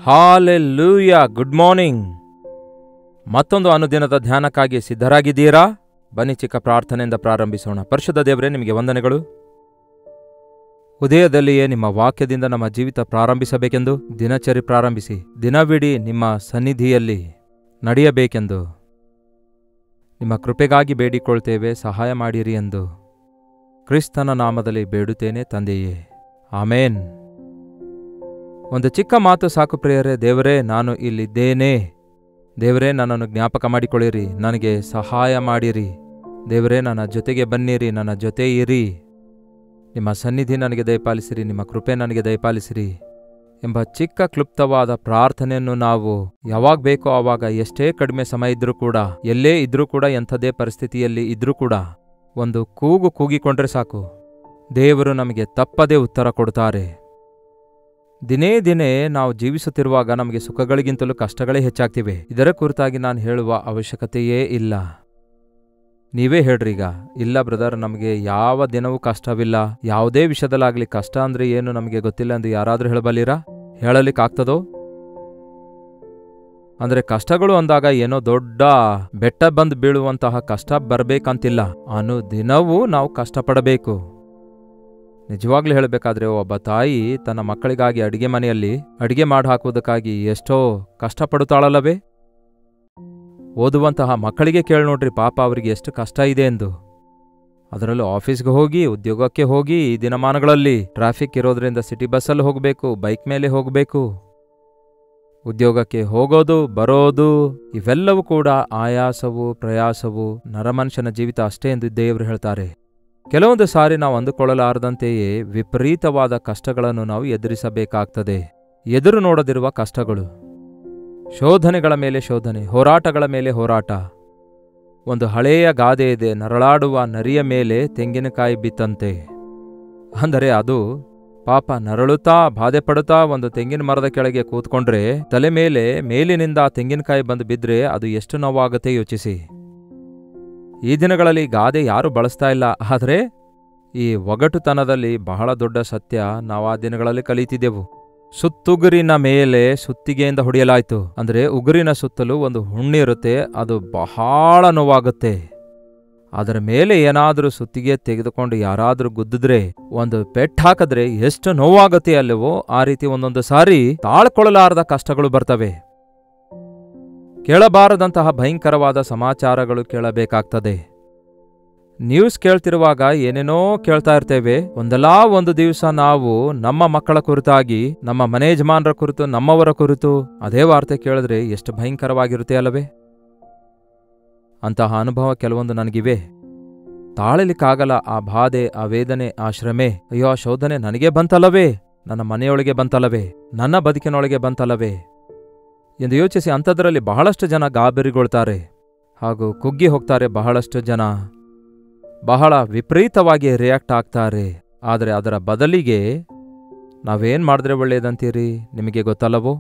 Hallelujah. Good morning. ಮತ್ತೊಂದು ಅನುದಿನದ ಧ್ಯಾನಕ್ಕಾಗಿ ಸಿದ್ಧರಾಗಿದ್ದೀರಾ? ಬನ್ನಿ ಚಿಕ್ಕ ಪ್ರಾರ್ಥನೆಯಿಂದ ಪ್ರಾರಂಭಿಸೋಣ. ಪರಿಶುದ್ಧ ದೇವರೇ, ನಿಮಗೆ ವಂದನೆಗಳು. ಉದಯದಲ್ಲಿಯೇ ನಿಮ್ಮ ವಾಕ್ಯದಿಂದ ನಮ್ಮ ಜೀವಿತ ಪ್ರಾರಂಭಿಸಬೇಕೆಂದು, ದಿನಚರಿ ಪ್ರಾರಂಭಿಸಿ ದಿನವಿಡೀ ನಿಮ್ಮ ಸನ್ನಿಧಿಯಲ್ಲಿ ನಡೆಯಬೇಕೆಂದು ನಿಮ್ಮ ಕೃಪೆಗಾಗಿ ಬೇಡಿಕೊಳ್ತೇವೆ. ಸಹಾಯ ಮಾಡಿರಿ ಎಂದು ಕ್ರಿಸ್ತನ ನಾಮದಲ್ಲಿ ಬೇಡುತ್ತೇನೆ ತಂದೆಯೇ, ಆಮೇನ್. ಒಂದು ಚಿಕ್ಕ ಮಾತು ಸಾಕು ಪ್ರಿಯರೇ. ದೇವರೇ, ನಾನು ಇಲ್ಲಿದ್ದೇನೆ. ದೇವರೇ, ನನ್ನನ್ನು ಜ್ಞಾಪಕ ಮಾಡಿಕೊಳ್ಳಿರಿ, ನನಗೆ ಸಹಾಯ ಮಾಡಿರಿ. ದೇವರೇ, ನನ್ನ ಜೊತೆಗೆ ಬನ್ನಿರಿ, ನನ್ನ ಜೊತೆ ಇರಿ. ನಿಮ್ಮ ಸನ್ನಿಧಿ ನನಗೆ ದಯಪಾಲಿಸಿರಿ, ನಿಮ್ಮ ಕೃಪೆ ನನಗೆ ದಯಪಾಲಿಸಿರಿ ಎಂಬ ಚಿಕ್ಕ ಕ್ಲುಪ್ತವಾದ ಪ್ರಾರ್ಥನೆಯನ್ನು ನಾವು ಯಾವಾಗ ಬೇಕೋ ಆವಾಗ, ಎಷ್ಟೇ ಕಡಿಮೆ ಸಮಯ ಇದ್ರೂ ಕೂಡ, ಎಲ್ಲೇ ಇದ್ರೂ ಕೂಡ, ಎಂಥದೇ ಪರಿಸ್ಥಿತಿಯಲ್ಲಿ ಇದ್ರೂ ಕೂಡ ಒಂದು ಕೂಗು ಕೂಗಿಕೊಂಡ್ರೆ ಸಾಕು, ದೇವರು ನಮಗೆ ತಪ್ಪದೇ ಉತ್ತರ ಕೊಡ್ತಾರೆ. ದಿನೇ ದಿನೇ ನಾವು ಜೀವಿಸುತ್ತಿರುವಾಗ ನಮಗೆ ಸುಖಗಳಿಗಿಂತಲೂ ಕಷ್ಟಗಳೇ ಹೆಚ್ಚಾಗ್ತಿವೆ. ಇದರ ಕುರಿತಾಗಿ ನಾನು ಹೇಳುವ ಅವಶ್ಯಕತೆಯೇ ಇಲ್ಲ. ನೀವೇ ಹೇಳ್ರೀಗ. ಇಲ್ಲ ಬ್ರದರ್, ನಮಗೆ ಯಾವ ದಿನವೂ ಕಷ್ಟವಿಲ್ಲ, ಯಾವುದೇ ವಿಷಯದಲ್ಲಾಗಲಿ ಕಷ್ಟ ಅಂದರೆ ಏನು ನಮಗೆ ಗೊತ್ತಿಲ್ಲ ಎಂದು ಯಾರಾದರೂ ಹೇಳಬಲ್ಲಿರಾ? ಹೇಳಲಿಕ್ಕಾಗ್ತದೋ? ಅಂದರೆ ಕಷ್ಟಗಳು ಅಂದಾಗ ಏನೋ ದೊಡ್ಡ ಬೆಟ್ಟ ಬಂದು ಬೀಳುವಂತಹ ಕಷ್ಟ ಬರಬೇಕಂತಿಲ್ಲ. ಅನುದಿನವೂ ನಾವು ಕಷ್ಟಪಡಬೇಕು. ನಿಜವಾಗ್ಲೂ ಹೇಳಬೇಕಾದ್ರೆ, ಒಬ್ಬ ತಾಯಿ ತನ್ನ ಮಕ್ಕಳಿಗಾಗಿ ಅಡಿಗೆ ಮನೆಯಲ್ಲಿ ಅಡಿಗೆ ಮಾಡಿ ಹಾಕುವುದಕ್ಕಾಗಿ ಎಷ್ಟೋ ಕಷ್ಟಪಡುತ್ತಾಳಲ್ಲವೇ? ಓದುವಂತಹ ಮಕ್ಕಳಿಗೆ ಕೇಳಿ ನೋಡ್ರಿ, ಪಾಪ ಅವರಿಗೆ ಎಷ್ಟು ಕಷ್ಟ ಇದೆ ಎಂದು. ಅದರಲ್ಲೂ ಆಫೀಸ್ಗೆ ಹೋಗಿ, ಉದ್ಯೋಗಕ್ಕೆ ಹೋಗಿ, ಈ ದಿನಮಾನಗಳಲ್ಲಿ ಟ್ರಾಫಿಕ್ ಇರೋದ್ರಿಂದ ಸಿಟಿ ಬಸ್ಸಲ್ಲಿ ಹೋಗಬೇಕು, ಬೈಕ್ ಮೇಲೆ ಹೋಗಬೇಕು. ಉದ್ಯೋಗಕ್ಕೆ ಹೋಗೋದು ಬರೋದು ಇವೆಲ್ಲವೂ ಕೂಡ ಆಯಾಸವು, ಪ್ರಯಾಸವು, ನರಮನುಷ್ಯನ ಜೀವಿತ ಅಷ್ಟೇ ಎಂದು ದೇವರು ಹೇಳ್ತಾರೆ. ಕೆಲವೊಂದು ಸಾರಿ ನಾವು ಅಂದುಕೊಳ್ಳಲಾರದಂತೆಯೇ ವಿಪರೀತವಾದ ಕಷ್ಟಗಳನ್ನು ನಾವು ಎದುರಿಸಬೇಕಾಗ್ತದೆ. ಎದುರು ನೋಡದಿರುವ ಕಷ್ಟಗಳು, ಶೋಧನೆಗಳ ಮೇಲೆ ಶೋಧನೆ, ಹೋರಾಟಗಳ ಮೇಲೆ ಹೋರಾಟ. ಒಂದು ಹಳೆಯ ಗಾದೆ ಇದೆ, ನರಳಾಡುವ ನರಿಯ ಮೇಲೆ ತೆಂಗಿನಕಾಯಿ ಬಿತ್ತಂತೆ. ಅಂದರೆ ಅದು ಪಾಪ ನರಳುತ್ತಾ ಬಾಧೆ ಪಡುತ್ತಾ ಒಂದು ತೆಂಗಿನ ಮರದ ಕೆಳಗೆ ಕೂತ್ಕೊಂಡ್ರೆ ತಲೆ ಮೇಲೆ ಮೇಲಿನಿಂದ ತೆಂಗಿನಕಾಯಿ ಬಂದು ಬಿದ್ದರೆ ಅದು ಎಷ್ಟು ನೋವಾಗುತ್ತೆ ಯೋಚಿಸಿ. ಈ ದಿನಗಳಲ್ಲಿ ಗಾದೆ ಯಾರು ಬಳಸ್ತಾ ಇಲ್ಲ. ಆದರೆ ಈ ಒಗಟುತನದಲ್ಲಿ ಬಹಳ ದೊಡ್ಡ ಸತ್ಯ ನಾವು ಆ ದಿನಗಳಲ್ಲಿ ಕಲಿತಿದ್ದೆವು. ಸುತ್ತುಗುರಿನ ಮೇಲೆ ಸುತ್ತಿಗೆಯಿಂದ ಹೊಡೆಯಲಾಯಿತು. ಅಂದರೆ ಉಗುರಿನ ಸುತ್ತಲೂ ಒಂದು ಹುಣ್ಣಿರುತ್ತೆ, ಅದು ಬಹಳ ನೋವಾಗುತ್ತೆ. ಅದರ ಮೇಲೆ ಏನಾದರೂ ಸುತ್ತಿಗೆ ತೆಗೆದುಕೊಂಡು ಯಾರಾದರೂ ಗುದ್ದಿದ್ರೆ, ಒಂದು ಪೆಟ್ಟು ಹಾಕಿದ್ರೆ ಎಷ್ಟು ನೋವಾಗುತ್ತೆ ಅಲ್ಲವೋ, ಆ ರೀತಿ ಒಂದೊಂದು ಸಾರಿ ತಾಳ್ಕೊಳ್ಳಲಾರದ ಕಷ್ಟಗಳು ಬರ್ತವೆ. ಕೇಳಬಾರದಂತಹ ಭಯಂಕರವಾದ ಸಮಾಚಾರಗಳು ಕೇಳಬೇಕಾಗ್ತದೆ. ನ್ಯೂಸ್ ಕೇಳ್ತಿರುವಾಗ ಏನೇನೋ ಕೇಳ್ತಾ ಇರ್ತೇವೆ. ಒಂದಲ್ಲ ಒಂದು ದಿವಸ ನಾವು ನಮ್ಮ ಮಕ್ಕಳ ಕುರಿತಾಗಿ, ನಮ್ಮ ಮನೆ ಯಜಮಾನರ ಕುರಿತು, ನಮ್ಮವರ ಕುರಿತು ಅದೇ ವಾರ್ತೆ ಕೇಳಿದ್ರೆ ಎಷ್ಟು ಭಯಂಕರವಾಗಿರುತ್ತೆ ಅಲ್ಲವೇ? ಅಂತಹ ಅನುಭವ ಕೆಲವೊಂದು ನನಗಿವೆ. ತಾಳಲಿಕ್ಕಾಗಲ್ಲ ಆ ಬಾಧೆ, ಆ ವೇದನೆ, ಆ ಶ್ರಮೆ. ಅಯ್ಯೋ, ಆ ಶೋಧನೆ ನನಗೆ ಬಂತಲ್ಲವೇ, ನನ್ನ ಮನೆಯೊಳಗೆ ಬಂತಲ್ಲವೇ, ನನ್ನ ಬದುಕಿನೊಳಗೆ ಬಂತಲ್ಲವೇ ಎಂದು ಯೋಚಿಸಿ ಅಂಥದ್ರಲ್ಲಿ ಬಹಳಷ್ಟು ಜನ ಗಾಬರಿಗೊಳ್ತಾರೆ ಹಾಗೂ ಕುಗ್ಗಿ ಹೋಗ್ತಾರೆ. ಬಹಳಷ್ಟು ಜನ ಬಹಳ ವಿಪರೀತವಾಗಿ ರಿಯಾಕ್ಟ್ ಆಗ್ತಾರೆ. ಆದರೆ ಅದರ ಬದಲಿಗೆ ನಾವೇನು ಮಾಡಿದ್ರೆ ಒಳ್ಳೆಯದಂತೀರಿ? ನಿಮಗೆ ಗೊತ್ತಲ್ಲವೋ?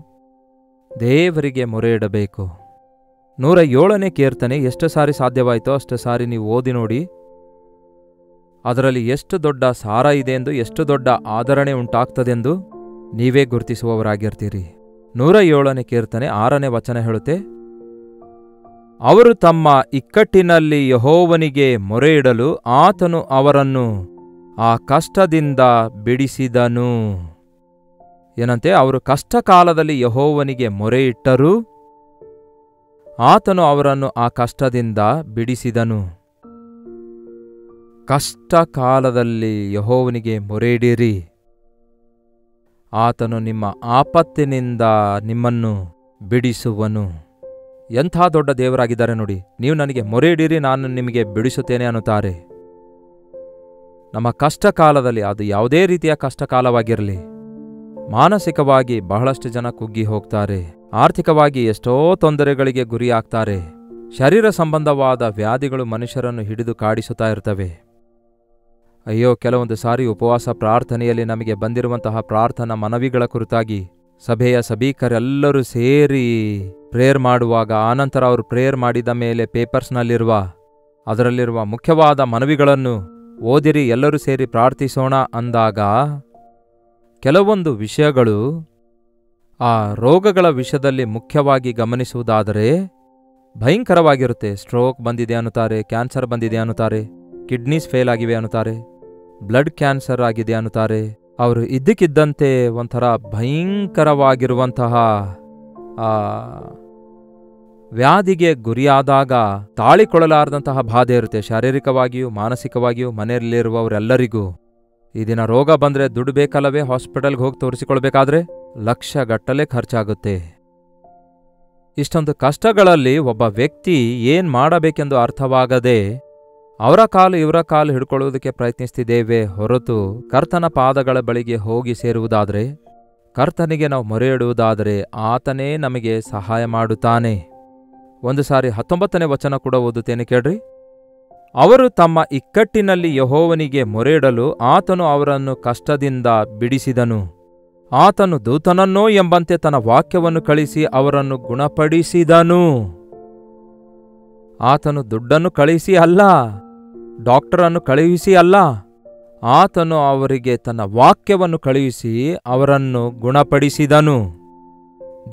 ದೇವರಿಗೆ ಮೊರೆ ಇಡಬೇಕು. 107ನೇ ಕೀರ್ತನೆ ಎಷ್ಟು ಸಾರಿ ಸಾಧ್ಯವಾಯಿತೋ ಅಷ್ಟು ಸಾರಿ ನೀವು ಓದಿ ನೋಡಿ. ಅದರಲ್ಲಿ ಎಷ್ಟು ದೊಡ್ಡ ಸಾರ ಇದೆ ಎಂದು, ಎಷ್ಟು ದೊಡ್ಡ ಆದರಣೆ ಉಂಟಾಗ್ತದೆಂದು ನೀವೇ ಗುರುತಿಸುವವರಾಗಿರ್ತೀರಿ. 107ನೇ ಕೀರ್ತನೆ 6ನೇ ವಚನ ಹೇಳುತ್ತೆ, ಅವರು ತಮ್ಮ ಇಕ್ಕಟ್ಟಿನಲ್ಲಿ ಯೆಹೋವನಿಗೆ ಮೊರೆಯಿಡಲು ಆತನು ಅವರನ್ನು ಆ ಕಷ್ಟದಿಂದ ಬಿಡಿಸಿದನು. ಏನಂತೆ? ಅವರು ಕಷ್ಟ ಕಾಲದಲ್ಲಿ ಯೆಹೋವನಿಗೆ ಮೊರೆಯಿಟ್ಟರು, ಆತನು ಅವರನ್ನು ಆ ಕಷ್ಟದಿಂದ ಬಿಡಿಸಿದನು. ಕಷ್ಟ ಕಾಲದಲ್ಲಿ ಯೆಹೋವನಿಗೆ ಮೊರೆಯಿಡಿರಿ, ಆತನು ನಿಮ್ಮ ಆಪತ್ತಿನಿಂದ ನಿಮ್ಮನ್ನು ಬಿಡಿಸುವನು. ಎಂಥ ದೊಡ್ಡ ದೇವರಾಗಿದ್ದಾರೆ ನೋಡಿ. ನೀವು ನನಗೆ ಮೊರೆ ಇಡಿರಿ, ನಾನು ನಿಮಗೆ ಬಿಡಿಸುತ್ತೇನೆ ಅನ್ನುತ್ತಾರೆ. ನಮ್ಮ ಕಷ್ಟ ಕಾಲದಲ್ಲಿ, ಅದು ಯಾವುದೇ ರೀತಿಯ ಕಷ್ಟ ಕಾಲವಾಗಿರಲಿ, ಮಾನಸಿಕವಾಗಿ ಬಹಳಷ್ಟು ಜನ ಕುಗ್ಗಿ ಹೋಗ್ತಾರೆ. ಆರ್ಥಿಕವಾಗಿ ಎಷ್ಟೋ ತೊಂದರೆಗಳಿಗೆ ಗುರಿಯಾಗ್ತಾರೆ. ಶರೀರ ಸಂಬಂಧವಾದ ವ್ಯಾಧಿಗಳು ಮನುಷ್ಯರನ್ನು ಹಿಡಿದು ಕಾಡಿಸುತ್ತಾ ಇರ್ತವೆ. ಅಯ್ಯೋ, ಕೆಲವೊಂದು ಸಾರಿ ಉಪವಾಸ ಪ್ರಾರ್ಥನೆಯಲ್ಲಿ ನಮಗೆ ಬಂದಿರುವಂತಹ ಪ್ರಾರ್ಥನಾ ಮನವಿಗಳ ಕುರಿತಾಗಿ ಸಭೆಯ ಸಭೀಕರೆಲ್ಲರೂ ಸೇರಿ ಪ್ರೇಯರ್ ಮಾಡುವಾಗ, ಆನಂತರ ಅವರು ಪ್ರೇಯರ್ ಮಾಡಿದ ಮೇಲೆ ಅದರಲ್ಲಿರುವ ಮುಖ್ಯವಾದ ಮನವಿಗಳನ್ನು ಓದಿರಿ, ಎಲ್ಲರೂ ಸೇರಿ ಪ್ರಾರ್ಥಿಸೋಣ ಅಂದಾಗ ಕೆಲವೊಂದು ವಿಷಯಗಳು ಆ ರೋಗಗಳ ವಿಷಯದಲ್ಲಿ ಮುಖ್ಯವಾಗಿ ಗಮನಿಸುವುದಾದರೆ ಭಯಂಕರವಾಗಿರುತ್ತೆ. ಸ್ಟ್ರೋಕ್ ಬಂದಿದೆ ಅನ್ನುತ್ತಾರೆ, ಕ್ಯಾನ್ಸರ್ ಬಂದಿದೆ ಅನ್ನುತ್ತಾರೆ, ಕಿಡ್ನೀಸ್ ಫೇಲ್ ಆಗಿವೆ ಅನ್ನುತ್ತಾರೆ, ಬ್ಲಡ್ ಕ್ಯಾನ್ಸರ್ ಆಗಿದೆ ಅನ್ನುತ್ತಾರೆ. ಅವರು ಇದ್ದಕ್ಕಿದ್ದಂತೆ ಒಂಥರ ಭಯಂಕರವಾಗಿರುವಂತಹ ವ್ಯಾಧಿಗೆ ಗುರಿಯಾದಾಗ ತಾಳಿಕೊಳ್ಳಲಾರದಂತಹ ಬಾಧೆ ಇರುತ್ತೆ, ಶಾರೀರಿಕವಾಗಿಯೂ ಮಾನಸಿಕವಾಗಿಯೂ. ಮನೆಯಲ್ಲಿರುವವರೆಲ್ಲರಿಗೂ ಈ ದಿನ ರೋಗ ಬಂದರೆ ದುಡ್ಡು ಬೇಕಲ್ಲವೇ? ಹಾಸ್ಪಿಟಲ್ಗೆ ಹೋಗಿ ತೋರಿಸಿಕೊಳ್ಬೇಕಾದ್ರೆ ಲಕ್ಷಗಟ್ಟಲೆ ಖರ್ಚಾಗುತ್ತೆ. ಇಷ್ಟೊಂದು ಕಷ್ಟಗಳಲ್ಲಿ ಒಬ್ಬ ವ್ಯಕ್ತಿ ಏನ್ ಮಾಡಬೇಕೆಂದು ಅರ್ಥವಾಗದೆ ಅವರ ಕಾಲು ಇವರ ಕಾಲು ಹಿಡ್ಕೊಳ್ಳುವುದಕ್ಕೆ ಪ್ರಯತ್ನಿಸ್ತಿದ್ದೇವೆ ಹೊರತು ಕರ್ತನ ಪಾದಗಳ ಬಳಿಗೆ ಹೋಗಿ ಸೇರುವುದಾದರೆ, ಕರ್ತನಿಗೆ ನಾವು ಮೊರೆ ಇಡುವುದಾದರೆ ಆತನೇ ನಮಗೆ ಸಹಾಯ ಮಾಡುತ್ತಾನೆ. ಒಂದು ಸಾರಿ 19ನೇ ವಚನ ಕೂಡ ಓದುತ್ತೇನೆ ಕೇಳ್ರಿ. ಅವರು ತಮ್ಮ ಇಕ್ಕಟ್ಟಿನಲ್ಲಿ ಯೆಹೋವನಿಗೆ ಮೊರೆಯಿಡಲು ಆತನು ಅವರನ್ನು ಕಷ್ಟದಿಂದ ಬಿಡಿಸಿದನು. ಆತನು ದೂತನನ್ನೋ ಎಂಬಂತೆ ತನ್ನ ವಾಕ್ಯವನ್ನು ಕಳಿಸಿ ಅವರನ್ನು ಗುಣಪಡಿಸಿದನು. ಆತನು ದುಡ್ಡನ್ನು ಕಳಿಸಿ ಅಲ್ಲ, ಡಾಕ್ಟರನ್ನು ಕಳುಹಿಸಿ ಅಲ್ಲ, ಆತನು ಅವರಿಗೆ ತನ್ನ ವಾಕ್ಯವನ್ನು ಕಳುಹಿಸಿ ಅವರನ್ನು ಗುಣಪಡಿಸಿದನು.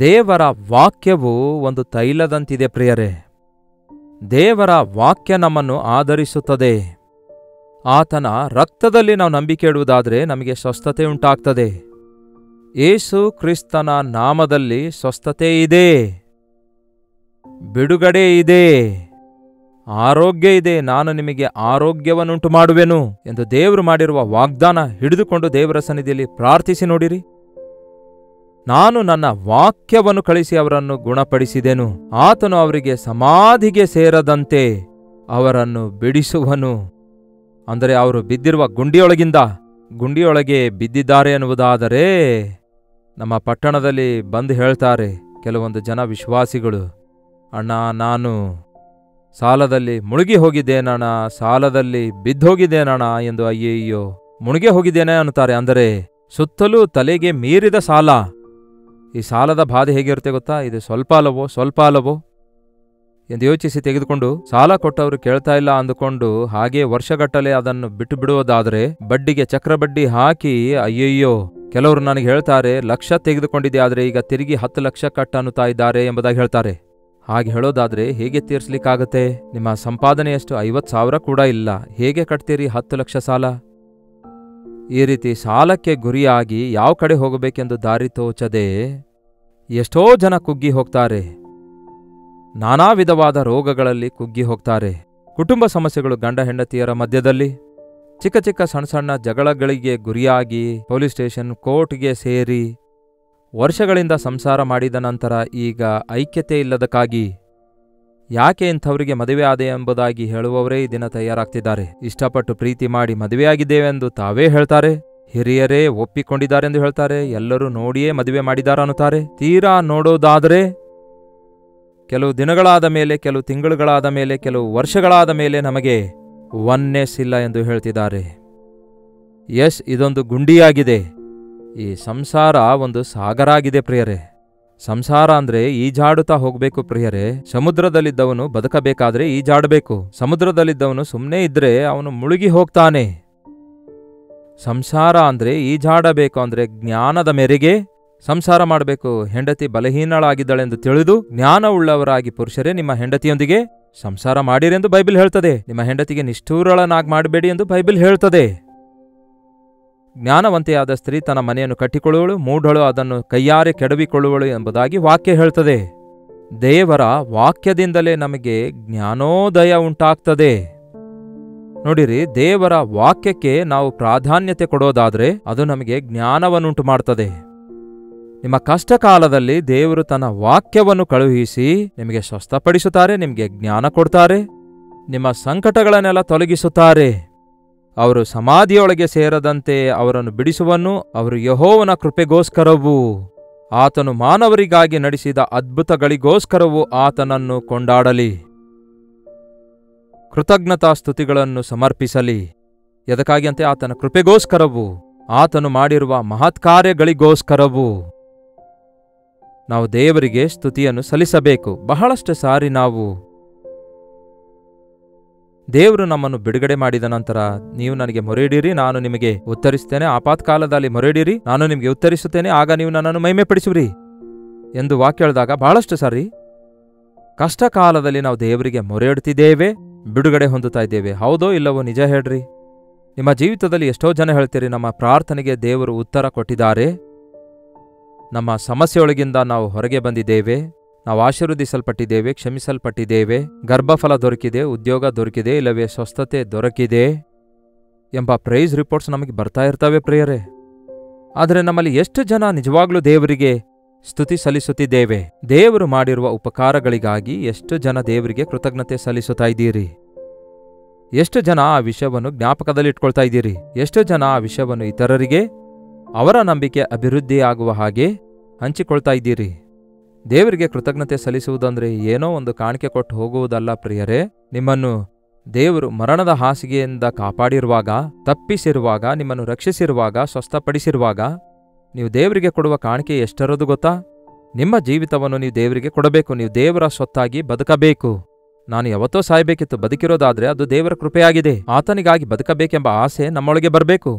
ದೇವರ ವಾಕ್ಯವು ಒಂದು ತೈಲದಂತಿದೆ ಪ್ರಿಯರೇ. ದೇವರ ವಾಕ್ಯ ನಮ್ಮನ್ನು ಆಧರಿಸುತ್ತದೆ. ಆತನ ರಕ್ತದಲ್ಲಿ ನಾವು ನಂಬಿಕೆ ಇಡುವುದಾದರೆ ನಮಗೆ ಸ್ವಸ್ಥತೆ ಉಂಟಾಗ್ತದೆ. ಯೇಸು ಕ್ರಿಸ್ತನ ನಾಮದಲ್ಲಿ ಸ್ವಸ್ಥತೆ ಇದೆ, ಬಿಡುಗಡೆ ಇದೆ, ಆರೋಗ್ಯ ಇದೆ. ನಾನು ನಿಮಗೆ ಆರೋಗ್ಯವನ್ನುಂಟು ಮಾಡುವೆನು ಎಂದು ದೇವರು ಮಾಡಿರುವ ವಾಗ್ದಾನ ಹಿಡಿದುಕೊಂಡು ದೇವರ ಸನ್ನಿಧಿಯಲ್ಲಿ ಪ್ರಾರ್ಥಿಸಿ ನೋಡಿರಿ. ನಾನು ನನ್ನ ವಾಕ್ಯವನ್ನು ಕಳಿಸಿ ಅವರನ್ನು ಗುಣಪಡಿಸಿದೆನು. ಆತನು ಅವರಿಗೆ ಸಮಾಧಿಗೆ ಸೇರದಂತೆ ಅವರನ್ನು ಬಿಡಿಸುವನು. ಅಂದರೆ ಅವರು ಬಿದ್ದಿರುವ ಗುಂಡಿಯೊಳಗೆ ಬಿದ್ದಿದ್ದಾರೆ ಎನ್ನುವುದಾದರೆ, ನಮ್ಮ ಪಟ್ಟಣದಲ್ಲಿ ಬಂದು ಹೇಳ್ತಾರೆ ಕೆಲವೊಂದು ಜನ ವಿಶ್ವಾಸಿಗಳು, ಅಣ್ಣ ನಾನು ಸಾಲದಲ್ಲಿ ಮುಳುಗಿ ಹೋಗಿದ್ದೇನಣ್ಣ, ಸಾಲದಲ್ಲಿ ಬಿದ್ದೋಗಿದ್ದೇನಣ್ಣ ಎಂದು. ಅಯ್ಯಯ್ಯೋ, ಮುಳುಗಿ ಹೋಗಿದ್ದೇನೆ ಅನ್ನುತ್ತಾರೆ. ಅಂದರೆ ಸುತ್ತಲೂ ತಲೆಗೆ ಮೀರಿದ ಸಾಲ. ಈ ಸಾಲದ ಬಾಧೆ ಹೇಗಿರುತ್ತೆ ಗೊತ್ತಾ? ಇದು ಸ್ವಲ್ಪ ಅಲ್ಲವೋ ಎಂದು ಯೋಚಿಸಿ ತೆಗೆದುಕೊಂಡು ಸಾಲ ಕೊಟ್ಟವರು ಕೇಳ್ತಾ ಇಲ್ಲ ಅಂದುಕೊಂಡು ಹಾಗೆ ವರ್ಷಗಟ್ಟಲೆ ಅದನ್ನು ಬಿಟ್ಟು ಬಿಡುವುದಾದರೆ ಬಡ್ಡಿಗೆ ಚಕ್ರಬಡ್ಡಿ ಹಾಕಿ, ಅಯ್ಯಯ್ಯೋ, ಕೆಲವರು ನನಗೆ ಹೇಳ್ತಾರೆ 1,00,000 ತೆಗೆದುಕೊಂಡಿದ್ದೆ, ಆದರೆ ಈಗ ತಿರುಗಿ 10 ಲಕ್ಷ ಕಟ್ ಅನ್ನುತ್ತಾ ಇದ್ದಾರೆ ಎಂಬುದಾಗಿ ಹೇಳ್ತಾರೆ. ಹಾಗೆ ಹೇಳೋದಾದ್ರೆ ಹೇಗೆ ತೀರ್ಸ್ಲಿಕ್ಕಾಗತ್ತೆ? ನಿಮ್ಮ ಸಂಪಾದನೆಯಷ್ಟು 50,000 ಕೂಡ ಇಲ್ಲ, ಹೇಗೆ ಕಟ್ತೀರಿ 10 ಲಕ್ಷ ಸಾಲ? ಈ ರೀತಿ ಸಾಲಕ್ಕೆ ಗುರಿಯಾಗಿ ಯಾವ ಕಡೆ ಹೋಗಬೇಕೆಂದು ದಾರಿ ತೋಚದೆ ಎಷ್ಟೋ ಜನ ಕುಗ್ಗಿ ಹೋಗ್ತಾರೆ. ನಾನಾ ವಿಧವಾದ ರೋಗಗಳಲ್ಲಿ ಕುಗ್ಗಿ ಹೋಗ್ತಾರೆ. ಕುಟುಂಬ ಸಮಸ್ಯೆಗಳು, ಗಂಡ ಹೆಂಡತಿಯರ ಮಧ್ಯದಲ್ಲಿ ಚಿಕ್ಕ ಚಿಕ್ಕ ಸಣ್ಣ ಜಗಳಗಳಿಗೆ ಗುರಿಯಾಗಿ ಪೊಲೀಸ್ ಸ್ಟೇಷನ್, ಕೋರ್ಟ್ಗೆ ಸೇರಿ ವರ್ಷಗಳಿಂದ ಸಂಸಾರ ಮಾಡಿದ ನಂತರ ಈಗ ಐಕ್ಯತೆ ಇಲ್ಲದಕ್ಕಾಗಿ ಯಾಕೆ ಇಂಥವರಿಗೆ ಮದುವೆ ಆದೆ ಎಂಬುದಾಗಿ ಹೇಳುವವರೇ ಈ ದಿನ ತಯಾರಾಗ್ತಿದ್ದಾರೆ. ಇಷ್ಟಪಟ್ಟು ಪ್ರೀತಿ ಮಾಡಿ ಮದುವೆಯಾಗಿದ್ದೇವೆಂದು ತಾವೇ ಹೇಳ್ತಾರೆ, ಹಿರಿಯರೇ ಒಪ್ಪಿಕೊಂಡಿದ್ದಾರೆಂದು ಹೇಳ್ತಾರೆ, ಎಲ್ಲರೂ ನೋಡಿಯೇ ಮದುವೆ ಮಾಡಿದಾರ ಅನ್ನುತ್ತಾರೆ. ತೀರಾ ನೋಡೋದಾದರೆ ಕೆಲವು ದಿನಗಳಾದ ಮೇಲೆ, ಕೆಲವು ತಿಂಗಳುಗಳಾದ ಮೇಲೆ, ಕೆಲವು ವರ್ಷಗಳಾದ ಮೇಲೆ ನಮಗೆ ಒನ್ನೆಸ್ ಇಲ್ಲ ಎಂದು ಹೇಳ್ತಿದ್ದಾರೆ. ಇದೊಂದು ಗುಂಡಿಯಾಗಿದೆ. ಈ ಸಂಸಾರ ಒಂದು ಸಾಗರ ಆಗಿದೆ ಪ್ರಿಯರೇ. ಸಂಸಾರ ಅಂದ್ರೆ ಈಜಾಡುತ್ತಾ ಹೋಗ್ಬೇಕು ಪ್ರಿಯರೇ. ಸಮುದ್ರದಲ್ಲಿದ್ದವನು ಬದುಕಬೇಕಾದ್ರೆ ಈಜಾಡಬೇಕು. ಸಮುದ್ರದಲ್ಲಿದ್ದವನು ಸುಮ್ಮನೆ ಇದ್ರೆ ಅವನು ಮುಳುಗಿ ಹೋಗ್ತಾನೆ. ಸಂಸಾರ ಅಂದ್ರೆ ಈಜಾಡಬೇಕು, ಅಂದ್ರೆ ಜ್ಞಾನದ ಮೇರೆಗೆ ಸಂಸಾರ ಮಾಡಬೇಕು. ಹೆಂಡತಿ ಬಲಹೀನಳಾಗಿದ್ದಳೆಂದು ತಿಳಿದು ಜ್ಞಾನವುಳ್ಳವರಾಗಿ ಪುರುಷರೇ ನಿಮ್ಮ ಹೆಂಡತಿಯೊಂದಿಗೆ ಸಂಸಾರ ಮಾಡಿರೆಂದು ಬೈಬಲ್ ಹೇಳ್ತದೆ. ನಿಮ್ಮ ಹೆಂಡತಿಗೆ ನಿಷ್ಠೂರಳನಾಗಿ ಮಾಡಬೇಡಿ ಎಂದು ಬೈಬಲ್ ಹೇಳ್ತದೆ. ಜ್ಞಾನವಂತೆಯಾದ ಸ್ತ್ರೀ ತನ್ನ ಮನೆಯನ್ನು ಕಟ್ಟಿಕೊಳ್ಳುವಳು, ಮೂಢಳು ಅದನ್ನು ಕೈಯಾರೆ ಕೆಡವಿಕೊಳ್ಳುವಳು ಎಂಬುದಾಗಿ ವಾಕ್ಯ ಹೇಳ್ತದೆ. ದೇವರ ವಾಕ್ಯದಿಂದಲೇ ನಮಗೆ ಜ್ಞಾನೋದಯ ಉಂಟಾಗ್ತದೆ. ನೋಡಿರಿ, ದೇವರ ವಾಕ್ಯಕ್ಕೆ ನಾವು ಪ್ರಾಧಾನ್ಯತೆ ಕೊಡೋದಾದ್ರೆ ಅದು ನಮಗೆ ಜ್ಞಾನವನ್ನುಂಟು ಮಾಡ್ತದೆ. ನಿಮ್ಮ ಕಷ್ಟ ಕಾಲದಲ್ಲಿ ದೇವರು ತನ್ನ ವಾಕ್ಯವನ್ನು ಕಳುಹಿಸಿ ನಿಮಗೆ ಸ್ವಸ್ಥಪಡಿಸುತ್ತಾರೆ, ನಿಮಗೆ ಜ್ಞಾನ ಕೊಡ್ತಾರೆ, ನಿಮ್ಮ ಸಂಕಟಗಳನ್ನೆಲ್ಲ ತೊಲಗಿಸುತ್ತಾರೆ. ಅವರು ಸಮಾಧಿಯೊಳಗೆ ಸೇರದಂತೆ ಅವರನ್ನು ಬಿಡಿಸುವನು. ಅವರು ಯೆಹೋವನ ಕೃಪೆಗೋಸ್ಕರವೂ ಆತನು ಮಾನವರಿಗಾಗಿ ನಡೆಸಿದ ಅದ್ಭುತಗಳಿಗೋಸ್ಕರವೂ ಆತನನ್ನು ಕೊಂಡಾಡಲಿ, ಕೃತಜ್ಞತಾ ಸ್ತುತಿಗಳನ್ನು ಸಮರ್ಪಿಸಲಿ. ಎದಕ್ಕಾಗಿ ಅಂತೆ? ಆತನ ಕೃಪೆಗೋಸ್ಕರವೂ ಆತನು ಮಾಡಿರುವ ಮಹತ್ಕಾರ್ಯಗಳಿಗೋಸ್ಕರವೂ ನಾವು ದೇವರಿಗೆ ಸ್ತುತಿಯನ್ನು ಸಲ್ಲಿಸಬೇಕು. ಬಹಳಷ್ಟು ಸಾರಿ ನಾವು ದೇವರು ನಮ್ಮನ್ನು ಬಿಡುಗಡೆ ಮಾಡಿದ ನಂತರ, ನೀವು ನನಗೆ ಮೊರೆಯಿಡಿರಿ, ನಾನು ನಿಮಗೆ ಉತ್ತರಿಸುತ್ತೇನೆ, ಆಪತ್ಕಾಲದಲ್ಲಿ ಮೊರೆಯಿಡಿರಿ, ನಾನು ನಿಮಗೆ ಉತ್ತರಿಸುತ್ತೇನೆ, ಆಗ ನೀವು ನನ್ನನ್ನು ಮಹಿಮೆಪಡಿಸುವಿರಿ. ಎಂದು ವಾಕ್ಯ ಹೇಳಿದಾಗ ಬಹಳಷ್ಟು ಸಾರಿ ಕಷ್ಟ ಕಾಲದಲ್ಲಿ ನಾವು ದೇವರಿಗೆ ಮೊರೆ ಇಡ್ತಿದ್ದೇವೆ, ಬಿಡುಗಡೆ ಹೊಂದುತ್ತಾ ಇದ್ದೇವೆ. ಹೌದೋ ಇಲ್ಲವೋ ನಿಜ ಹೇಳ್ರಿ. ನಿಮ್ಮ ಜೀವಿತದಲ್ಲಿ ಎಷ್ಟೋ ಜನ ಹೇಳ್ತೀರಿ, ನಮ್ಮ ಪ್ರಾರ್ಥನೆಗೆ ದೇವರು ಉತ್ತರ ಕೊಟ್ಟಿದ್ದಾರೆ, ನಮ್ಮ ಸಮಸ್ಯೆಯೊಳಗಿಂದ ನಾವು ಹೊರಗೆ ಬಂದಿದ್ದೇವೆ, ನಾವು ಆಶೀರ್ವದಿಸಲ್ಪಟ್ಟಿದ್ದೇವೆ, ಕ್ಷಮಿಸಲ್ಪಟ್ಟಿದ್ದೇವೆ, ಗರ್ಭಫಲ ದೊರಕಿದೆ, ಉದ್ಯೋಗ ದೊರಕಿದೆ, ಇಲ್ಲವೇ ಸ್ವಸ್ಥತೆ ದೊರಕಿದೆ ಎಂಬ ಪ್ರೈಸ್ ರಿಪೋರ್ಟ್ಸ್ ನಮಗೆ ಬರ್ತಾ ಇರ್ತವೆ ಪ್ರಿಯರೇ. ಆದರೆ ನಮ್ಮಲ್ಲಿ ಎಷ್ಟು ಜನ ನಿಜವಾಗ್ಲೂ ದೇವರಿಗೆ ಸ್ತುತಿ ಸಲ್ಲಿಸುತ್ತಿದ್ದೇವೆ? ದೇವರು ಮಾಡಿರುವ ಉಪಕಾರಗಳಿಗಾಗಿ ಎಷ್ಟು ಜನ ದೇವರಿಗೆ ಕೃತಜ್ಞತೆ ಸಲ್ಲಿಸುತ್ತಾ ಇದ್ದೀರಿ? ಎಷ್ಟು ಜನ ಆ ವಿಷಯವನ್ನು ಜ್ಞಾಪಕದಲ್ಲಿಟ್ಕೊಳ್ತಾ ಇದ್ದೀರಿ? ಎಷ್ಟು ಜನ ಆ ವಿಷಯವನ್ನು ಇತರರಿಗೆ ಅವರ ನಂಬಿಕೆ ಅಭಿವೃದ್ಧಿಯಾಗುವ ಹಾಗೆ ಹಂಚಿಕೊಳ್ತಾ ಇದ್ದೀರಿ? ದೇವರಿಗೆ ಕೃತಜ್ಞತೆ ಸಲ್ಲಿಸುವುದಂದ್ರೆ ಏನೋ ಒಂದು ಕಾಣಿಕೆ ಕೊಟ್ಟು ಹೋಗುವುದಲ್ಲ ಪ್ರಿಯರೇ. ನಿಮ್ಮನ್ನು ದೇವರು ಮರಣದ ಹಾಸಿಗೆಯಿಂದ ಕಾಪಾಡಿರುವಾಗ, ತಪ್ಪಿಸಿರುವಾಗ, ನಿಮ್ಮನ್ನು ರಕ್ಷಿಸಿರುವಾಗ, ಸ್ವಸ್ಥಪಡಿಸಿರುವಾಗ ನೀವು ದೇವರಿಗೆ ಕೊಡುವ ಕಾಣಿಕೆ ಎಷ್ಟರದು ಗೊತ್ತಾ? ನಿಮ್ಮ ಜೀವಿತವನ್ನು ನೀವು ದೇವರಿಗೆ ಕೊಡಬೇಕು. ನೀವು ದೇವರ ಸ್ವತ್ತಾಗಿ ಬದುಕಬೇಕು. ನಾನು ಯಾವತ್ತೋ ಸಾಯಬೇಕಿತ್ತು, ಬದುಕಿರೋದಾದ್ರೆ ಅದು ದೇವರ ಕೃಪೆಯಾಗಿದೆ. ಆತನಿಗಾಗಿ ಬದುಕಬೇಕೆಂಬ ಆಸೆ ನಮ್ಮೊಳಗೆ ಬರಬೇಕು.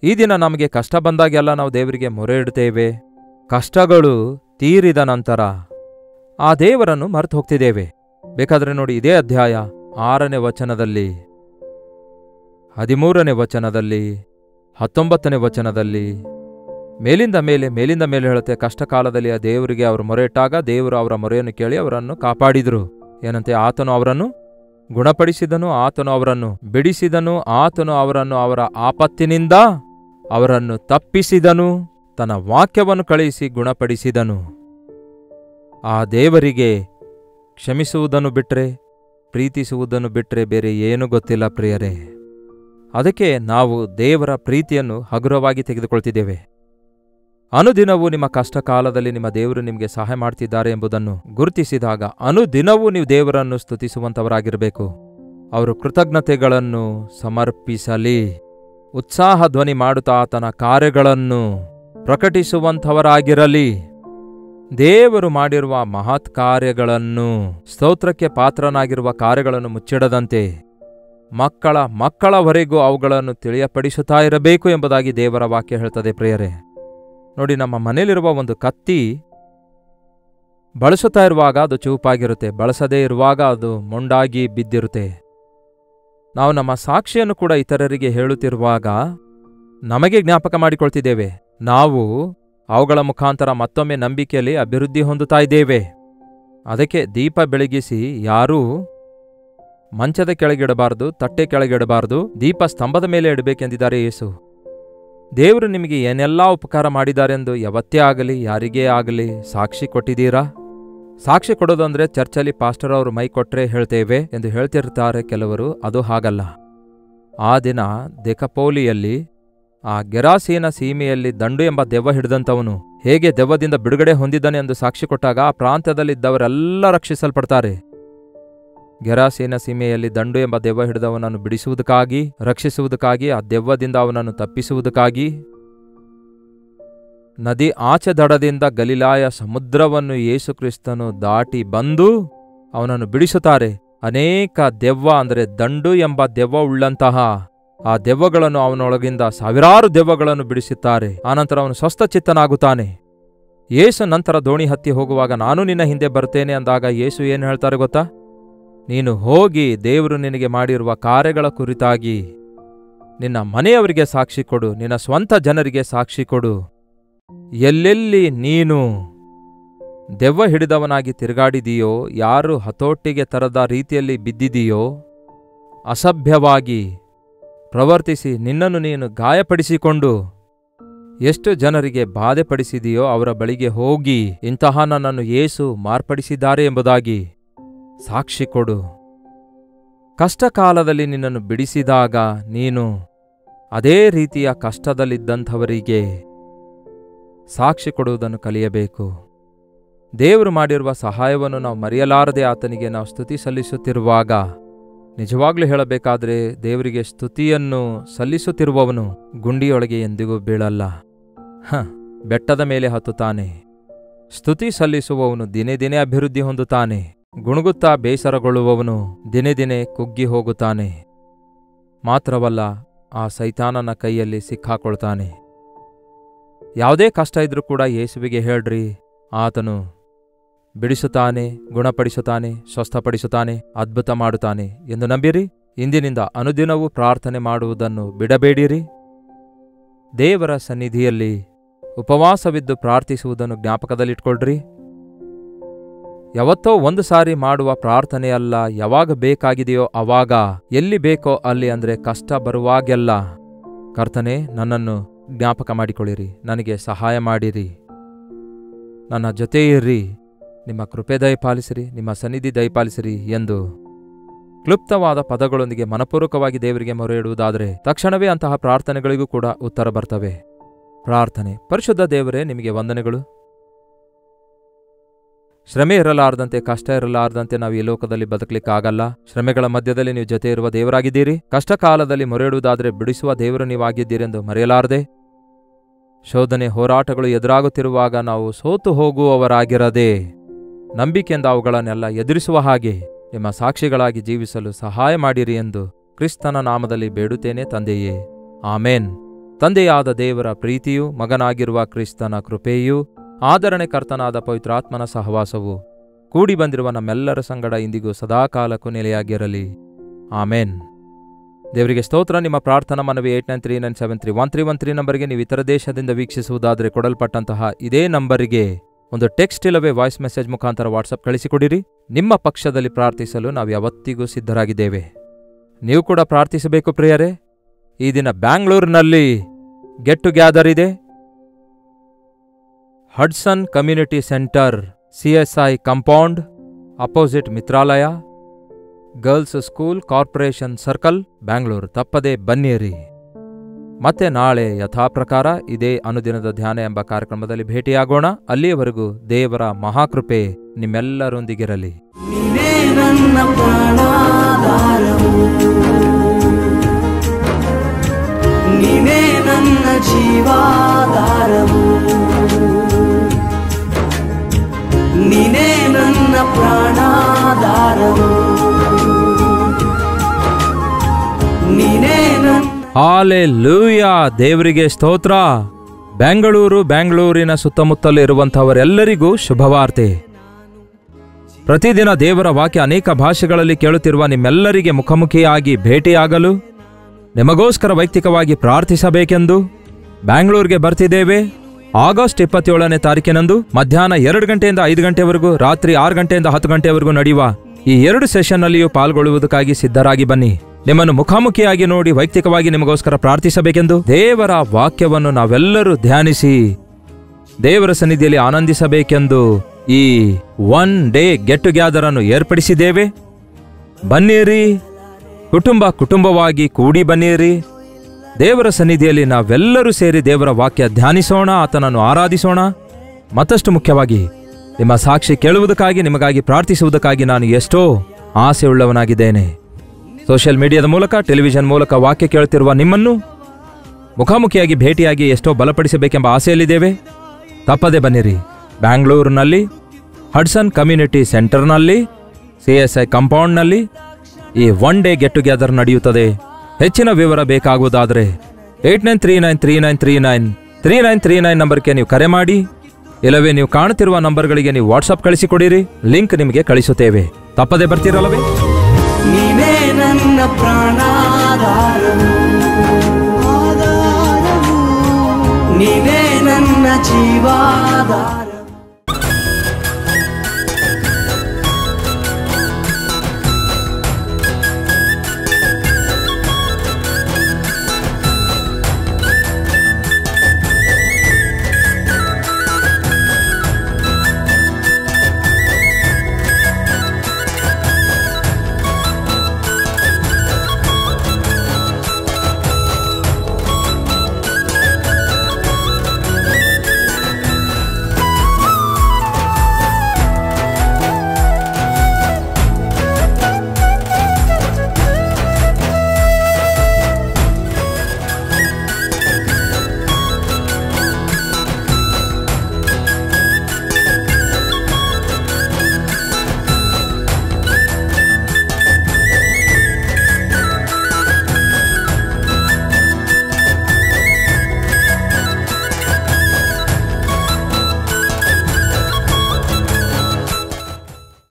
ಈ ದಿನ ನಮಗೆ ಕಷ್ಟ ಬಂದಾಗೆಲ್ಲ ನಾವು ದೇವರಿಗೆ ಮೊರೆ ಇಡ್ತೇವೆ. ಕಷ್ಟಗಳು ತೀರಿದ ನಂತರ ಆ ದೇವರನ್ನು ಮರೆತು ಹೋಗ್ತಿದ್ದೇವೆ. ಬೇಕಾದ್ರೆ ನೋಡಿ, ಇದೇ ಅಧ್ಯಾಯ 6ನೇ ವಚನದಲ್ಲಿ, 13ನೇ ವಚನದಲ್ಲಿ, 19ನೇ ವಚನದಲ್ಲಿ ಮೇಲಿಂದ ಮೇಲೆ ಹೇಳುತ್ತೆ, ಕಷ್ಟಕಾಲದಲ್ಲಿ ಆ ದೇವರಿಗೆ ಅವರು ಮೊರೆ ಇಟ್ಟಾಗ ದೇವರು ಅವರ ಮೊರೆಯನ್ನು ಕೇಳಿ ಅವರನ್ನು ಕಾಪಾಡಿದರು. ಏನಂತೆ? ಆತನು ಅವರನ್ನು ಗುಣಪಡಿಸಿದನು, ಆತನು ಅವರನ್ನು ಬಿಡಿಸಿದನು, ಆತನು ಅವರನ್ನು ಅವರ ಆಪತ್ತಿನಿಂದ ಅವರನ್ನು ತಪ್ಪಿಸಿದನು, ತನ್ನ ವಾಕ್ಯವನ್ನು ಕಳುಹಿಸಿ ಗುಣಪಡಿಸಿದನು. ಆ ದೇವರಿಗೆ ಕ್ಷಮಿಸುವುದನ್ನು ಬಿಟ್ರೆ, ಪ್ರೀತಿಸುವುದನ್ನು ಬಿಟ್ರೆ ಬೇರೆ ಏನೂ ಗೊತ್ತಿಲ್ಲ ಪ್ರಿಯರೇ. ಅದಕ್ಕೆ ನಾವು ದೇವರ ಪ್ರೀತಿಯನ್ನು ಹಗುರವಾಗಿ ತೆಗೆದುಕೊಳ್ತಿದ್ದೇವೆ. ಅನುದಿನವೂ ನಿಮ್ಮ ಕಷ್ಟ ಕಾಲದಲ್ಲಿ ನಿಮ್ಮ ದೇವರು ನಿಮಗೆ ಸಹಾಯ ಮಾಡ್ತಿದ್ದಾರೆ ಎಂಬುದನ್ನು ಗುರುತಿಸಿದಾಗ ಅನುದಿನವೂ ನೀವು ದೇವರನ್ನು ಸ್ತುತಿಸುವಂಥವರಾಗಿರಬೇಕು. ಅವರು ಕೃತಜ್ಞತೆಗಳನ್ನು ಸಮರ್ಪಿಸಲಿ. ಉತ್ಸಾಹ ಧ್ವನಿ ಮಾಡುತ್ತಾ ಆತನ ಕಾರ್ಯಗಳನ್ನು ಪ್ರಕಟಿಸುವಂಥವರಾಗಿರಲಿ. ದೇವರು ಮಾಡಿರುವ ಮಹತ್ ಕಾರ್ಯಗಳನ್ನು, ಸ್ತೋತ್ರಕ್ಕೆ ಪಾತ್ರನಾಗಿರುವ ಕಾರ್ಯಗಳನ್ನು ಮುಚ್ಚಿಡದಂತೆ ಮಕ್ಕಳವರೆಗೂ ಅವುಗಳನ್ನು ತಿಳಿಯಪಡಿಸುತ್ತಾ ಇರಬೇಕು ಎಂಬುದಾಗಿ ದೇವರ ವಾಕ್ಯ ಹೇಳ್ತದೆ ಪ್ರಿಯರೇ. ನೋಡಿ, ನಮ್ಮ ಮನೆಯಲ್ಲಿರುವ ಒಂದು ಕತ್ತಿ ಬಳಸುತ್ತಾ ಇರುವಾಗ ಅದು ಚೂಪಾಗಿರುತ್ತೆ, ಬಳಸದೇ ಇರುವಾಗ ಅದು ಮೊಂಡಾಗಿ ಬಿದ್ದಿರುತ್ತೆ. ನಾವು ನಮ್ಮ ಸಾಕ್ಷಿಯನ್ನು ಕೂಡ ಇತರರಿಗೆ ಹೇಳುತ್ತಿರುವಾಗ ನಮಗೆ ಜ್ಞಾಪಕ ಮಾಡಿಕೊಳ್ತಿದ್ದೇವೆ, ನಾವು ಅವುಗಳ ಮುಖಾಂತರ ಮತ್ತೊಮ್ಮೆ ನಂಬಿಕೆಯಲ್ಲಿ ಅಭಿವೃದ್ಧಿ ಹೊಂದುತ್ತಾ ಇದ್ದೇವೆ. ಅದಕ್ಕೆ ದೀಪ ಬೆಳಗಿಸಿ ಯಾರೂ ಮಂಚದ ಕೆಳಗಿಡಬಾರದು, ತಟ್ಟೆ ಕೆಳಗಿಡಬಾರದು, ದೀಪ ಸ್ತಂಭದ ಮೇಲೆ ಇಡಬೇಕೆಂದಿದ್ದಾರೆ ಯೇಸು. ದೇವರು ನಿಮಗೆ ಏನೆಲ್ಲಾ ಉಪಕಾರ ಮಾಡಿದಾರೆಂದು ಯಾವತ್ತೇ ಆಗಲಿ ಯಾರಿಗೇ ಆಗಲಿ ಸಾಕ್ಷಿ ಕೊಟ್ಟಿದ್ದೀರಾ? ಸಾಕ್ಷಿ ಕೊಡೋದಂದ್ರೆ ಚರ್ಚಲ್ಲಿ ಪಾಸ್ಟರ್ ಅವರು ಮೈ ಕೊಟ್ರೆ ಹೇಳ್ತೇವೆ ಎಂದು ಹೇಳ್ತಿರ್ತಾರೆ ಕೆಲವರು. ಅದು ಹಾಗಲ್ಲ. ಆ ದಿನ ದೆಕಪೋಲಿಯಲ್ಲಿ ಆ ಗೆರಾಸೀನ ಸೀಮೆಯಲ್ಲಿ ದಂಡು ಎಂಬ ದೆವ್ವ ಹಿಡಿದಂಥವನು ಹೇಗೆ ದೆವ್ವದಿಂದ ಬಿಡುಗಡೆ ಹೊಂದಿದ್ದಾನೆ ಎಂದು ಸಾಕ್ಷಿ ಕೊಟ್ಟಾಗ ಆ ಪ್ರಾಂತ್ಯದಲ್ಲಿದ್ದವರೆಲ್ಲ ರಕ್ಷಿಸಲ್ಪಡ್ತಾರೆ. ಗೆರಾಸೀನ ಸೀಮೆಯಲ್ಲಿ ದಂಡು ಎಂಬ ದೆವ್ವ ಹಿಡಿದವನನ್ನು ಬಿಡಿಸುವುದಕ್ಕಾಗಿ, ರಕ್ಷಿಸುವುದಕ್ಕಾಗಿ, ಆ ದೆವ್ವದಿಂದ ಅವನನ್ನು ತಪ್ಪಿಸುವುದಕ್ಕಾಗಿ ನದಿ ಆಚೆ ದಡದಿಂದ ಗಲಿಲಾಯ ಸಮುದ್ರವನ್ನು ಯೇಸುಕ್ರಿಸ್ತನು ದಾಟಿ ಬಂದು ಅವನನ್ನು ಬಿಡಿಸುತ್ತಾರೆ. ಅನೇಕ ದೆವ್ವ ಅಂದರೆ ದಂಡು ಎಂಬ ದೆವ್ವ ಉಳ್ಳಂತಹ ಆ ದೆವ್ವಗಳನ್ನು ಅವನೊಳಗಿಂದ ಸಾವಿರಾರು ದೆವ್ವಗಳನ್ನು ಬಿಡಿಸುತ್ತಾರೆ. ಆನಂತರ ಅವನು ಸ್ವಸ್ಥಚಿತ್ತನಾಗುತ್ತಾನೆ. ಯೇಸು ನಂತರ ದೋಣಿ ಹತ್ತಿ ಹೋಗುವಾಗ ನಾನು ನಿನ್ನ ಹಿಂದೆ ಬರ್ತೇನೆ ಅಂದಾಗ ಯೇಸು ಏನು ಹೇಳ್ತಾರೆ ಗೊತ್ತಾ? ನೀನು ಹೋಗಿ ದೇವರು ನಿನಗೆ ಮಾಡಿರುವ ಕಾರ್ಯಗಳ ಕುರಿತಾಗಿ ನಿನ್ನ ಮನೆಯವರಿಗೆ ಸಾಕ್ಷಿ ಕೊಡು, ನಿನ್ನ ಸ್ವಂತ ಜನರಿಗೆ ಸಾಕ್ಷಿ ಕೊಡು. ಎಲ್ಲೆಲ್ಲಿ ನೀನು ದೆವ್ವ ಹಿಡಿದವನಾಗಿ ತಿರುಗಾಡಿದೀಯೋ, ಯಾರು ಹತೋಟಿಗೆ ತರದ ರೀತಿಯಲ್ಲಿ ಬಿದ್ದಿದೀಯೋ, ಅಸಭ್ಯವಾಗಿ ಪ್ರವರ್ತಿಸಿ ನಿನ್ನನ್ನು ನೀನು ಗಾಯಪಡಿಸಿಕೊಂಡು ಎಷ್ಟು ಜನರಿಗೆ ಬಾಧೆಪಡಿಸಿದೆಯೋ ಅವರ ಬಳಿಗೆ ಹೋಗಿ ಇಂತಹ ನನ್ನನ್ನು ಯೇಸು ಮಾರ್ಪಡಿಸಿದ್ದಾರೆ ಎಂಬುದಾಗಿ ಸಾಕ್ಷಿ ಕೊಡು. ಕಷ್ಟಕಾಲದಲ್ಲಿ ನಿನ್ನನ್ನು ಬಿಡಿಸಿದಾಗ ನೀನು ಅದೇ ರೀತಿಯ ಕಷ್ಟದಲ್ಲಿದ್ದಂಥವರಿಗೆ ಸಾಕ್ಷಿ ಕೊಡುವುದನ್ನು ಕಲಿಯಬೇಕು. ದೇವರು ಮಾಡಿರುವ ಸಹಾಯವನ್ನು ನಾವು ಮರೆಯಲಾರದೆ ಆತನಿಗೆ ನಾವು ಸ್ತುತಿ ಸಲ್ಲಿಸುತ್ತಿರುವಾಗ, ನಿಜವಾಗ್ಲೂ ಹೇಳಬೇಕಾದ್ರೆ ದೇವರಿಗೆ ಸ್ತುತಿಯನ್ನು ಸಲ್ಲಿಸುತ್ತಿರುವವನು ಗುಂಡಿಯೊಳಗೆ ಎಂದಿಗೂ ಬೀಳಲ್ಲ, ಬೆಟ್ಟದ ಮೇಲೆ ಹತ್ತುತ್ತಾನೆ. ಸ್ತುತಿ ಸಲ್ಲಿಸುವವನು ದಿನೇ ದಿನೇ ಅಭಿವೃದ್ಧಿ ಹೊಂದುತ್ತಾನೆ. ಗುಣಗುತ್ತಾ ಬೇಸರಗೊಳ್ಳುವವನು ದಿನೇ ದಿನೇ ಕುಗ್ಗಿ ಹೋಗುತ್ತಾನೆ. ಮಾತ್ರವಲ್ಲ, ಆ ಸೈತಾನನ ಕೈಯಲ್ಲಿ ಸಿಕ್ಕಾಕೊಳ್ತಾನೆ. ಯಾವುದೇ ಕಷ್ಟ ಇದ್ರೂ ಕೂಡ ಯೇಸುವಿಗೆ ಹೇಳ್ರಿ, ಆತನು ಬಿಡಿಸುತ್ತಾನೆ, ಗುಣಪಡಿಸುತ್ತಾನೆ, ಸ್ವಸ್ಥಪಡಿಸುತ್ತಾನೆ, ಅದ್ಭುತ ಮಾಡುತ್ತಾನೆ ಎಂದು ನಂಬಿರಿ. ಇಂದಿನಿಂದ ಅನುದಿನವೂ ಪ್ರಾರ್ಥನೆ ಮಾಡುವುದನ್ನು ಬಿಡಬೇಡಿರಿ. ದೇವರ ಸನ್ನಿಧಿಯಲ್ಲಿ ಉಪವಾಸವಿದ್ದು ಪ್ರಾರ್ಥಿಸುವುದನ್ನು ಜ್ಞಾಪಕದಲ್ಲಿಟ್ಕೊಳ್ರಿ. ಯಾವತ್ತೋ ಒಂದು ಸಾರಿ ಮಾಡುವ ಪ್ರಾರ್ಥನೆಯಲ್ಲ, ಯಾವಾಗ ಬೇಕಾಗಿದೆಯೋ ಆವಾಗ, ಎಲ್ಲಿ ಬೇಕೋ ಅಲ್ಲಿ, ಅಂದರೆ ಕಷ್ಟ ಬರುವಾಗೆಲ್ಲ ಕರ್ತನೇ ನನ್ನನ್ನು ಜ್ಞಾಪಕ ಮಾಡಿಕೊಳ್ಳಿರಿ, ನನಗೆ ಸಹಾಯ ಮಾಡಿರಿ, ನನ್ನ ಜೊತೆ ಇರ್ರಿ, ನಿಮ್ಮ ಕೃಪೆ ದಯಪಾಲಿಸಿರಿ, ನಿಮ್ಮ ಸನ್ನಿಧಿ ದಯಪಾಲಿಸಿರಿ ಎಂದು ಕ್ಲುಪ್ತವಾದ ಪದಗಳೊಂದಿಗೆ ಮನಪೂರ್ವಕವಾಗಿ ದೇವರಿಗೆ ಮೊರೆ ಇಡುವುದಾದರೆ ತಕ್ಷಣವೇ ಅಂತಹ ಪ್ರಾರ್ಥನೆಗಳಿಗೂ ಕೂಡ ಉತ್ತರ ಬರ್ತವೆ. ಪ್ರಾರ್ಥನೆ. ಪರಿಶುದ್ಧ ದೇವರೇ, ನಿಮಗೆ ವಂದನೆಗಳು. ಶ್ರಮೆ ಇರಲಾರದಂತೆ, ಕಷ್ಟ ಇರಲಾರದಂತೆ ನಾವು ಈ ಲೋಕದಲ್ಲಿ ಬದುಕಲಿಕ್ಕಾಗಲ್ಲ. ಶ್ರಮೆಗಳ ಮಧ್ಯದಲ್ಲಿ ನೀವು ಜೊತೆ ಇರುವ ದೇವರಾಗಿದ್ದೀರಿ. ಕಷ್ಟ ಕಾಲದಲ್ಲಿ ಮೊರೆ ಇಡುವುದಾದರೆ ಬಿಡಿಸುವ ದೇವರು ನೀವಾಗಿದ್ದೀರೆಂದು ಮರೆಯಲಾರದೆ, ಶೋಧನೆ ಹೋರಾಟಗಳು ಎದುರಾಗುತ್ತಿರುವಾಗ ನಾವು ಸೋತು ಹೋಗುವವರಾಗಿರದೆ ನಂಬಿಕೆಯಿಂದ ಅವುಗಳನ್ನೆಲ್ಲ ಎದುರಿಸುವ ಹಾಗೆ ನಿಮ್ಮ ಸಾಕ್ಷಿಗಳಾಗಿ ಜೀವಿಸಲು ಸಹಾಯ ಮಾಡಿರಿ ಎಂದು ಕ್ರಿಸ್ತನ ನಾಮದಲ್ಲಿ ಬೇಡುತ್ತೇನೆ ತಂದೆಯೇ, ಆಮೇನ್. ತಂದೆಯಾದ ದೇವರ ಪ್ರೀತಿಯೂ ಮಗನಾಗಿರುವ ಕ್ರಿಸ್ತನ ಕೃಪೆಯೂ ಆದರಣೆಕರ್ತನಾದ ಪವಿತ್ರಾತ್ಮನ ಸಹವಾಸವು ಕೂಡಿ ಬಂದಿರುವ ನಮ್ಮೆಲ್ಲರ ಸಂಗಡ ಇಂದಿಗೂ ಸದಾಕಾಲಕ್ಕೂ ನೆಲೆಯಾಗಿರಲಿ. ಆಮೇನ್. ದೇವರಿಗೆ ಸ್ತೋತ್ರ. ನಿಮ್ಮ ಪ್ರಾರ್ಥನಾ ಮನವಿ 8939731313 ನಂಬರ್ಗೆ ನೀವು ಇತರ ದೇಶದಿಂದ ವೀಕ್ಷಿಸುವುದಾದರೆ ಕೊಡಲ್ಪಟ್ಟಂತಹ ಇದೇ ನಂಬರಿಗೆ ಒಂದು ಟೆಕ್ಸ್ಟ್ ಇಲ್ಲವೇ ವಾಯ್ಸ್ ಮೆಸೇಜ್ ಮುಖಾಂತರ ವಾಟ್ಸಪ್ ಕಳಿಸಿಕೊಡಿರಿ. ನಿಮ್ಮ ಪಕ್ಷದಲ್ಲಿ ಪ್ರಾರ್ಥಿಸಲು ನಾವು ಯಾವತ್ತಿಗೂ ಸಿದ್ಧರಾಗಿದ್ದೇವೆ. ನೀವು ಕೂಡ ಪ್ರಾರ್ಥಿಸಬೇಕು ಪ್ರಿಯರೇ. ಈ ದಿನ ಬ್ಯಾಂಗ್ಳೂರಿನಲ್ಲಿ get together. Hudson community centre, CSI compound opposite Mitralaya, girls school, corporation circle, Bangalore. ತಪ್ಪದೆ ಬನ್ನಿರಿ. ಮತ್ತೆ ನಾಳೆ ಯಥಾಪ್ರಕಾರ ಇದೇ ಅನುದಿನದ ಧ್ಯಾನ ಎಂಬ ಕಾರ್ಯಕ್ರಮದಲ್ಲಿ ಭೇಟಿಯಾಗೋಣ. ಅಲ್ಲಿಯವರೆಗೂ ದೇವರ ಮಹಾಕೃಪೆ ನಿಮ್ಮೆಲ್ಲರೊಂದಿಗಿರಲಿ. ನೀನೇ ನನ್ನ ಪ್ರಾಣಾಧಾರವು, ನೀನೇ ನನ್ನ ಜೀವಾಧಾರವು, ನೀನೇ ನನ್ನ ಪ್ರಾಣಾಧಾರವು, ನೀನೇ ನನ್ನ. ಹಾಲೆಲೂಯಾ. ದೇವರಿಗೆ ಸ್ತೋತ್ರ. ಬೆಂಗಳೂರಿನ ಸುತ್ತಮುತ್ತಲಿರುವಂಥವರೆಲ್ಲರಿಗೂ ಶುಭವಾರ್ತೆ. ಪ್ರತಿದಿನ ದೇವರ ವಾಕ್ಯ ಅನೇಕ ಭಾಷೆಗಳಲ್ಲಿ ಕೇಳುತ್ತಿರುವ ನಿಮ್ಮೆಲ್ಲರಿಗೆ ಮುಖಾಮುಖಿಯಾಗಿ ಭೇಟಿಯಾಗಲು, ನಿಮಗೋಸ್ಕರ ವೈಯಕ್ತಿಕವಾಗಿ ಪ್ರಾರ್ಥಿಸಬೇಕೆಂದು ಬ್ಯಾಂಗ್ಳೂರ್ಗೆ ಬರ್ತಿದ್ದೇವೆ. ಆಗಸ್ಟ್ 27ನೇ ತಾರೀಕಿನಂದು ಮಧ್ಯಾಹ್ನ 2 ಗಂಟೆಯಿಂದ 5 ಗಂಟೆವರೆಗೂ, ರಾತ್ರಿ 6 ಗಂಟೆಯಿಂದ 10 ಗಂಟೆವರೆಗೂ ನಡೆಯುವ ಈ 2 ಸೆಷನ್ನಲ್ಲಿಯೂ ಪಾಲ್ಗೊಳ್ಳುವುದಕ್ಕಾಗಿ ಸಿದ್ಧರಾಗಿ ಬನ್ನಿ. ನಿಮ್ಮನ್ನು ಮುಖಾಮುಖಿಯಾಗಿ ನೋಡಿ ವೈಯಕ್ತಿಕವಾಗಿ ನಿಮಗೋಸ್ಕರ ಪ್ರಾರ್ಥಿಸಬೇಕೆಂದು ದೇವರ ವಾಕ್ಯವನ್ನು ನಾವೆಲ್ಲರೂ ಧ್ಯಾನಿಸಿ ದೇವರ ಸನ್ನಿಧಿಯಲ್ಲಿ ಆನಂದಿಸಬೇಕೆಂದು ಈ 1 ಡೇ ಗೆಟ್ ಟುಗ್ಯಾದರ್ ಅನ್ನು ಏರ್ಪಡಿಸಿದ್ದೇವೆ. ಬನ್ನಿರಿ, ಕುಟುಂಬವಾಗಿ ಕೂಡಿ ಬನ್ನಿರಿ. ದೇವರ ಸನ್ನಿಧಿಯಲ್ಲಿ ನಾವೆಲ್ಲರೂ ಸೇರಿ ದೇವರ ವಾಕ್ಯ ಧ್ಯಾನಿಸೋಣ, ಆತನನ್ನು ಆರಾಧಿಸೋಣ. ಮತ್ತಷ್ಟು ಮುಖ್ಯವಾಗಿ ನಿಮ್ಮ ಸಾಕ್ಷಿ ಕೇಳುವುದಕ್ಕಾಗಿ, ನಿಮಗಾಗಿ ಪ್ರಾರ್ಥಿಸುವುದಕ್ಕಾಗಿ ನಾನು ಎಷ್ಟೋ ಆಸೆಯುಳ್ಳವನಾಗಿದ್ದೇನೆ. ಸೋಷಿಯಲ್ ಮೀಡಿಯಾದ ಮೂಲಕ, ಟೆಲಿವಿಷನ್ ಮೂಲಕ ವಾಕ್ಯ ಕೇಳುತ್ತಿರುವ ನಿಮ್ಮನ್ನು ಮುಖಾಮುಖಿಯಾಗಿ ಭೇಟಿಯಾಗಿ ಎಷ್ಟೋ ಬಲಪಡಿಸಬೇಕೆಂಬ ಆಸೆಯಲ್ಲಿದ್ದೇವೆ. ತಪ್ಪದೆ ಬನ್ನಿರಿ. ಬ್ಯಾಂಗ್ಳೂರಿನಲ್ಲಿ ಹಡ್ಸನ್ ಕಮ್ಯುನಿಟಿ ಸೆಂಟರ್ನಲ್ಲಿ, CSI ಕಾಂಪೌಂಡ್ನಲ್ಲಿ ಈ 1 ಡೇ ಗೆಟ್ ಟುಗ್ಯಾದರ್ ನಡೆಯುತ್ತದೆ. ಹೆಚ್ಚಿನ ವಿವರ ಬೇಕಾಗುವುದಾದರೆ 8939393939 ನಂಬರ್ಗೆ ನೀವು ಕರೆ ಮಾಡಿ, ಇಲ್ಲವೇ ನೀವು ಕಾಣುತ್ತಿರುವ ನಂಬರ್ಗಳಿಗೆ ನೀವು ವಾಟ್ಸಪ್ ಕಳಿಸಿಕೊಡಿರಿ. ಲಿಂಕ್ ನಿಮಗೆ ಕಳಿಸುತ್ತೇವೆ. ತಪ್ಪದೆ ಬರ್ತೀರಲ್ಲವೇ? ನೀನೇ ನನ್ನ ಪ್ರಾಣಾಧಾರವು, ನೀನೇ ನನ್ನ ಜೀವಾಧಾರ.